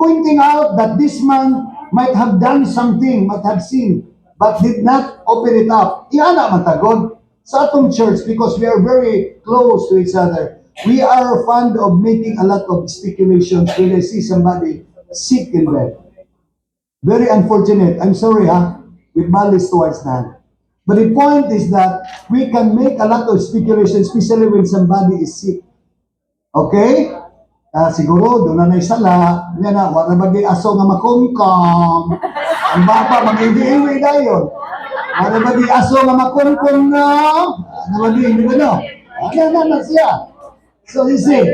pointing out that this man might have done something, might have sinned, but did not open it up. Iana matagod sa atong church because we are very close to each other. We are fond of making a lot of speculations when I see somebody sick in bed. Very unfortunate. I'm sorry, with malice towards that. But the point is that we can make a lot of speculations, especially when somebody is sick. Okay? Siguro, doon na naisala. Yan na, wala ba di aso nga makungkong. Ang baba, mag-iwi na yun. Wala ba di aso nga makungkong na. Ano ba di, hindi ba no? Ano na siya. So, you see,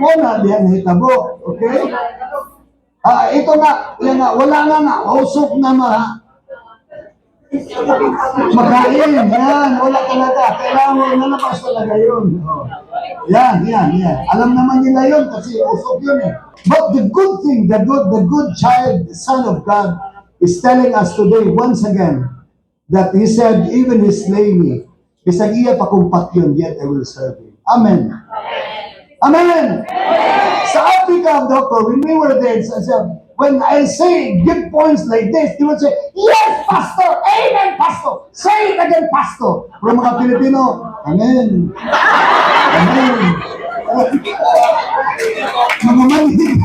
muna diyan hitabo. Okay? Ito nga, yan nga, wala nga, usok na makain, yan, wala talaga. Kailangan mo nalabas talaga yun. Yan. Alam naman nila yun kasi usok yun eh. But the good thing, the good child, the son of God, is telling us today, once again, that he said, even he slay me, bisag iya pa kumpat yun, yet I will serve him. Amen. Amen. Sa Africa, doctor, when we were there, when I say give points like this, they would say, yes, Pastor! Amen, Pastor! Say it again, Pastor! Pero mga Pilipino, Amen. Amen. Mga manig.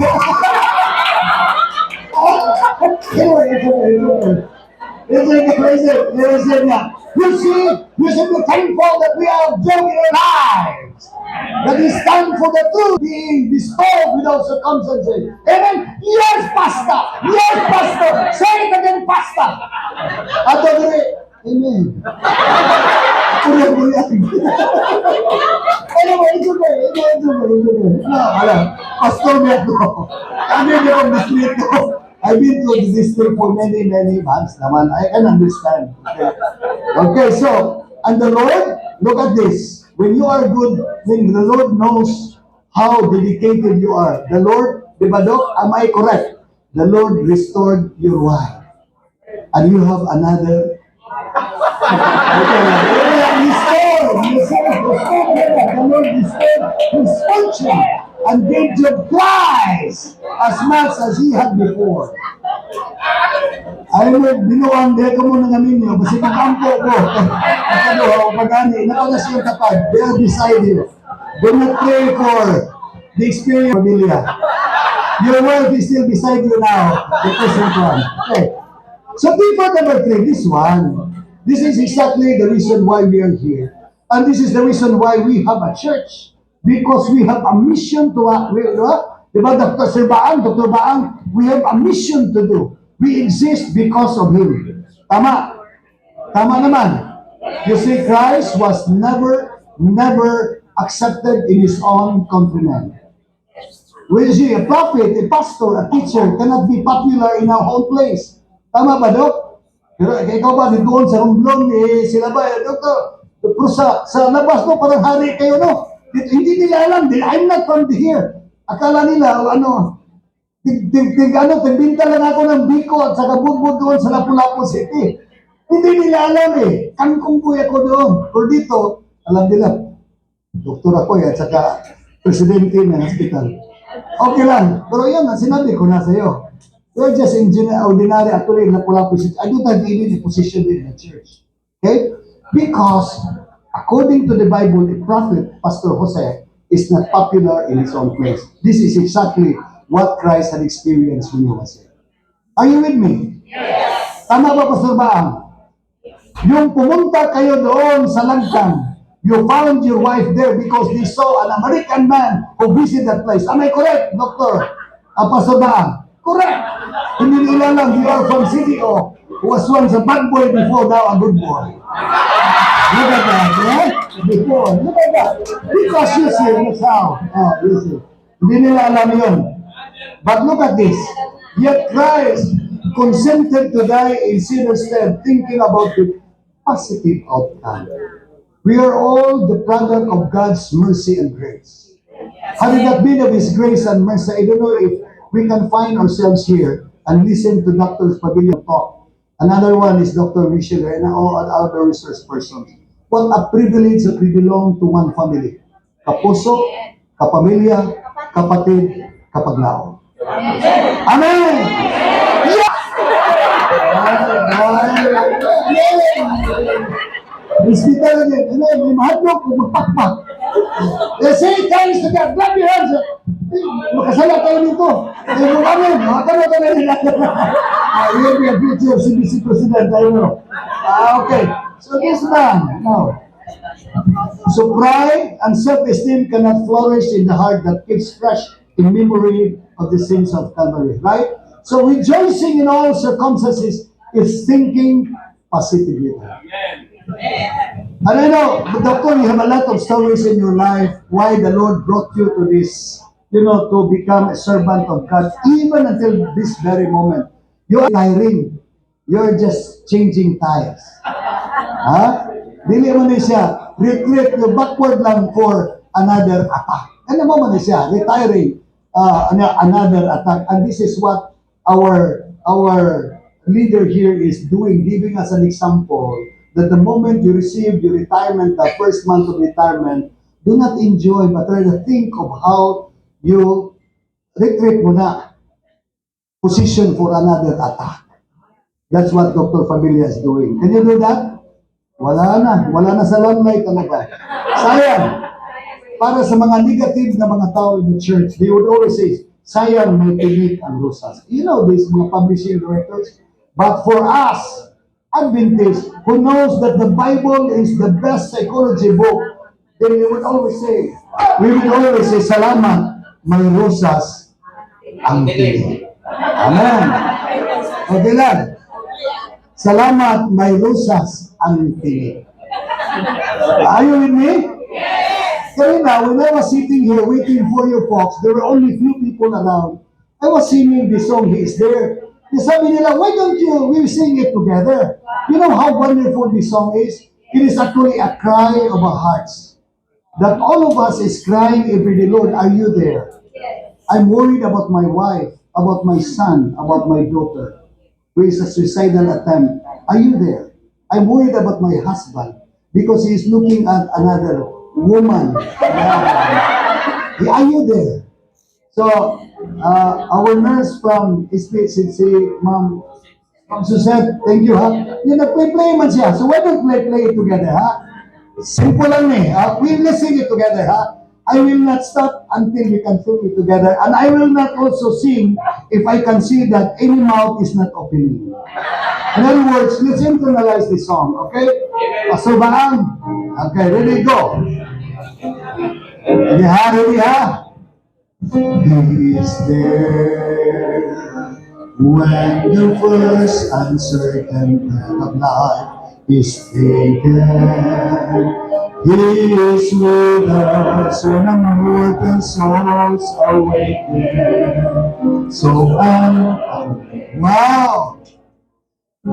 Listen. You should be thankful that we are young in our lives. That is time for the truth being bestowed without circumstances. Amen? Yes, Pastor! Yes, Pastor! Say it again, Pastor! Amen. Anyway, it's okay. Pastor Beto. I've been to the district for many months naman. I can understand. Okay, so, and the Lord, look at this. When you are good, when the Lord knows how dedicated you are. The Lord, di ba, Dok? Am I correct? The Lord restored your wife. And you have another. The Lord restored his fortune and gave you twice as much as he had before. Alam mo, binuang dito mo ng amin nyo, kasi pag-ampo ko, pag-ani, nakalas yung kapag, they are beside you. Do not pray for the experience of familia. Your wife is still beside you now, the present one. Okay. So, people number 3, this one. This is exactly the reason why we are here. And this is the reason why we have a church. Because we have a mission to, diba, Dr. Baang, we have a mission to do. We exist because of him. Tama. Tama naman. You see, Christ was never accepted in his own countrymen. When you see a prophet, a pastor, a teacher cannot be popular in our own place. Tama ba, Dok? Pero ikaw ba, doon sa Romblon, sila ba, Doktor, pero sa labas, no, parang hari kayo, no? Hindi nila alam, I'm not from here. Akala nila, tigbinta lang ako ng Biko at saka Budbud doon sa Lapu-Lapu City. Hindi nila alam kangkong kuya ko doon. Or dito, alam nila, doktor ako at saka presidente ng hospital. Okay lang. Pero yan, sinabi ko na sa'yo. You're just ordinary actually in Lapu-Lapu City. I don't have even a position in the church. Okay? Because, according to the Bible, the prophet, Pastor Jose, is not popular in his own place. This is exactly what Christ had experienced when he was here. Are you with me? Yes. Tama ba, Pastor Baang? Yung pumunta kayo doon sa Langkang, you found your wife there because they saw an American man who visited that place. Am I correct, Doctor? Pastor Baang? Correct. Hindi nila lang, you are from CDO, who was once a bad boy before, now a good boy. Look at that, right? Before, look at that. Because you see, that's how. You see. Hindi nila alam yun. But look at this. Yet Christ consented to die in sinner's stead, thinking about the positive outcome. We are all the product of God's mercy and grace. Had it not been of His grace and mercy, I don't know if we can find ourselves here and listen to Dr. Pavilion talk. Another one is Dr. Michelle and all other resource persons. What a privilege that we belong to one family. Kapuso, kapamilya, kapatid, kapaglao. Amen! Yeah! Hospital din. Amen. May mahadlok o magpakpak. Let's say thanks to God. Clap your hands. Makasala tayo dito. Kung amen. Makakano ka na rin. You'll be a future CBC President. I know. Okay. So this man. Now. So pride and self-esteem cannot flourish in the heart that keeps fresh in memory of the sins of Calvary, right? So rejoicing in all circumstances is thinking positively. And I know, Doctor, you have a lot of stories in your life why the Lord brought you to this, to become a servant of God, even until this very moment. You are tiring. You're just changing tires. Ha? Dili mo na siya, retreat, backward lang for another attack. Ano mo man siya, retiring another attack. And this is what our leader here is doing, giving us an example that the moment you receive your retirement, the first month of retirement, do not enjoy, but rather think of how you retreat mo na position for another attack. That's what Dr. Familia is doing. Can you do that? Wala na sa limelight, ano ba? Sayang. Para sa mga negative na mga tao in the church, they would always say, sayang may tinik ang rosas. You know this, mga publishing directors. But for us, Adventists, who knows that the Bible is the best psychology book, then we would always say, salamat, may rosas ang tinik. Amen. Okay lang. Salamat, may rosas ang tinik. Are you with me? Yes. Karina, when I was sitting here waiting for you folks, there were only few people around. I was singing this song, He is There. Sabi nila, why don't we sing it together? You know how wonderful this song is? It is actually a cry of our hearts. That all of us is crying every day, Lord, are you there? Yes. I'm worried about my wife, about my son, about my daughter, who is a suicidal attempt. Are you there? I'm worried about my husband because he is looking at another woman. Are you there? So, our nurse from SPCC, Ma'am Suzette, thank you, ha? Yung nag-play man siya. So, why don't play it together, ha? Simple lang we'll sing it together, ha? I will not stop until we can sing it together. And I will not also sing if I can see that any mouth is not opening. In other words, let's internalize this song, okay? Pasubaan. Okay, ready, go. Ready, ha? He is there when the first uncertain breath of life is taken. He is with us when our mortal souls awaken. So wow,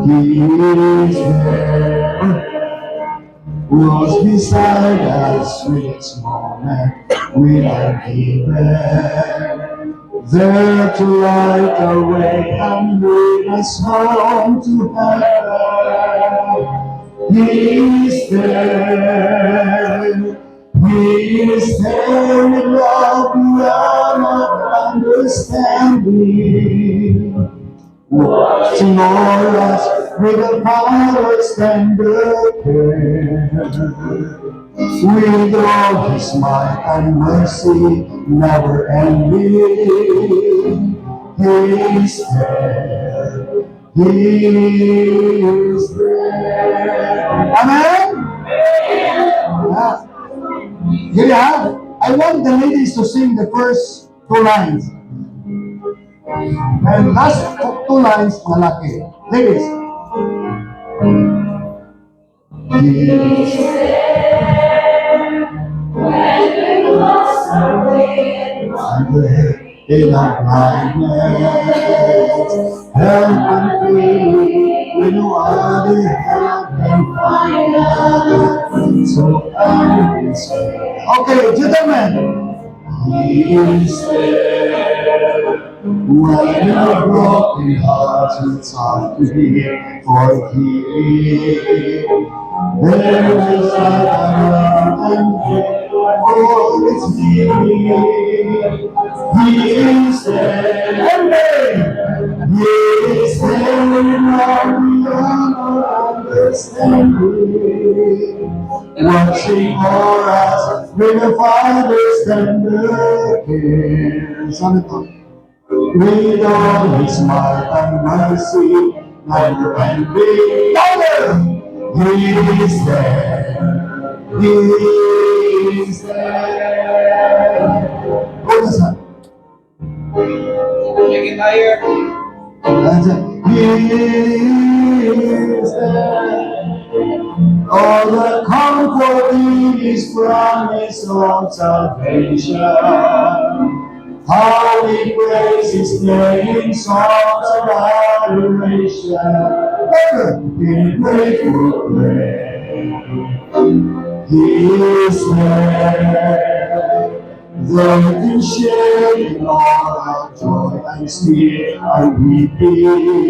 He is there. Who's beside us with its moment we are given, there to light our way and lead us home to heaven. He is there. He is there with love beyond our understanding, watching o'er us with a power's tender care. With all His might and mercy never ending, He is there. He is there. Amen? Here you have. I want the ladies to sing the first two lines. And last two lines, malaki. Ladies. He is there when we lost our way in our blindness. Help and free when no other help can find us. So I will say, okay, gentlemen. He is there. When your broken heart is hard to hear, for healing, there is light and faith for its healing. He is there. Amen. He is there beyond understanding, watching o'er us with a Father's tender care. Saan ito? With all His might and mercy, never ending. Louder! He is there. He is there. Go to son. Make it higher. That's it. He is there. All the comfort in His promise of salvation. How we praise His name in songs of adoration. In grateful praise, He is there. There to share in all our joy and still our weeping.